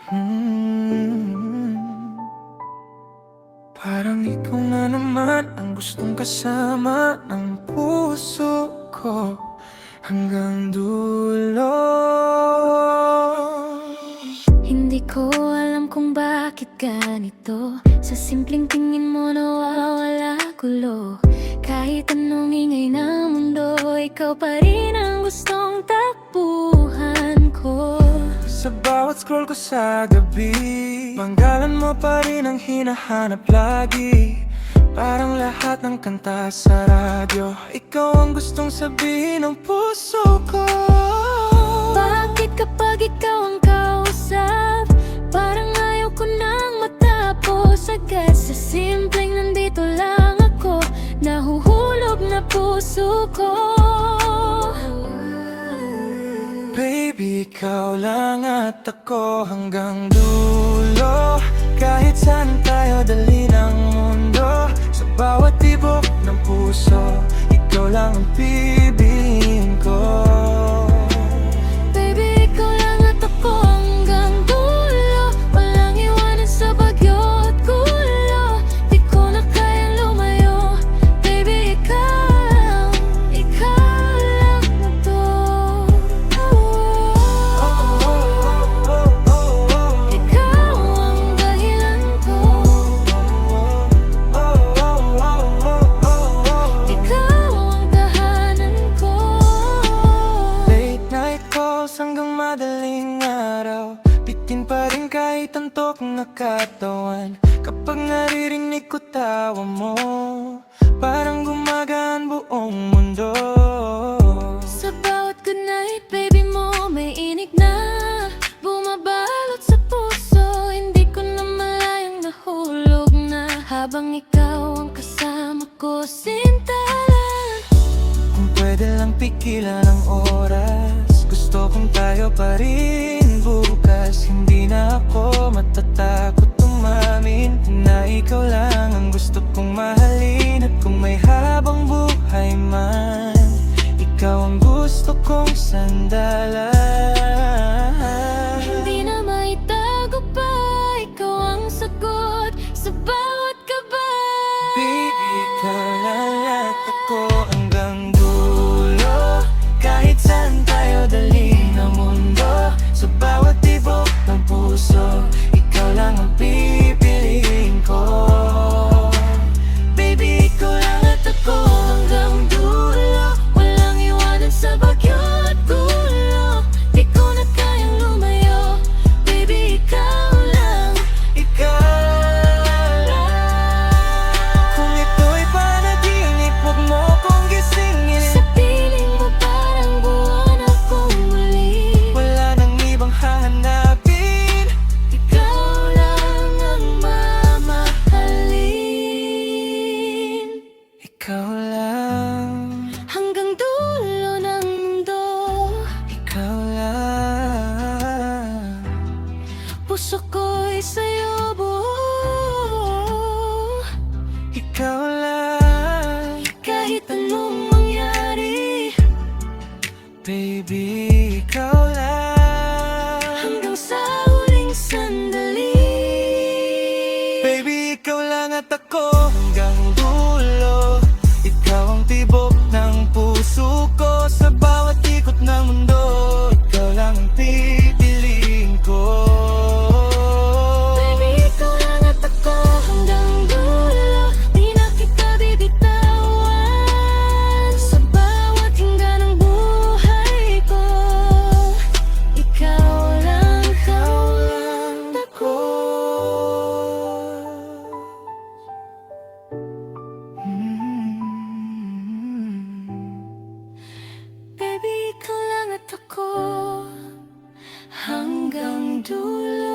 Hmm, Parang ikaw na naman ang gustong kasama ng puso ko hanggang dulo. Hindi ko alam kung bakit ganito. Sa simpleng tingin mo nawawala gulo. Kahit anong ingay ng mundo, ikaw pa rin ang gustong takbuhan ko. Sa bawat scroll ko sa gabi, panggalan mo pa rin ang hinahanap lagi. Parang lahat ng kanta sa radyo, ikaw ang gustong sabihin ng puso ko. Bakit kapag ikaw ang kausap, parang ayaw ko nang matapos agad. Sa simpleng nandito lang ako, nahuhulog na puso ko. Baby, ikaw lang at ako hanggang dulo. Kahit saan tayo dali ng mundo, sa bawat tibok ng puso, ikaw lang ang pipiliin ko. Baby, ikaw lang at ako hanggang dulo. Walang iwanan sa bagyo at gulo. Di ko na kayang lumayo. Baby, ikaw lang na to. Ikaw ang dahilan ko. Ikaw ang tahanan ko. Late night calls hanggang madaling araw, bitin pa rin kahit antok na katawan. Kapag naririnig ko tawa mo, parang gumagaan buong mundo. Sa bawat goodnight, baby mo, may inig na bumabalot sa puso. Hindi ko na malayang nahulog na habang ikaw ang kasama ko, sinta lang. Kung pwede lang pigilan ang oras, gusto kong tayo pa rin bukas. Hindi na ako matatakot umamin na ikaw lang ang gusto kong mahalin. At kung may habang buhay man, ikaw ang gusto kong sandalan. Hindi na maitago pa, ikaw ang sagot sa bawat kaba. Baby, ikaw lang at ako hanggang dulo. Kahit saan tayo dali ng mundo, sa bawat tibok ng puso, ikaw lang ang pipiliin ko. Baby, ikaw lang at ako hanggang dulo. Walang iwanan sa bagyo at gulo. Di ko na kayang lumayo. Baby, ikaw lang. Kung ito'y panaginip, huwag mo kong gisingin. Sa piling mo parang buwan akong muli. Wala nang ibang hahanapin, Ikaw lang ang mamahalin. ikaw lang, Hanggang dulo ng mundo, ikaw lang. puso ko'y sa'yo buo. Ikaw lang, Kahit anong mangyari, baby, ikaw lang. hanggang sa huling sandali. Baby, ikaw lang at ako hanggang dulo. Ikaw ang tibok ng puso ko, sa bawat ikot ng mundo, ikaw lang ang pipiliin ko. Baby, ikaw lang at ako hanggang dulo. Di na kita bibitawan sa bawat hinga ng buhay ko. Ikaw lang ako. Hmm. Baby, ikaw lang at ako hanggang dulo.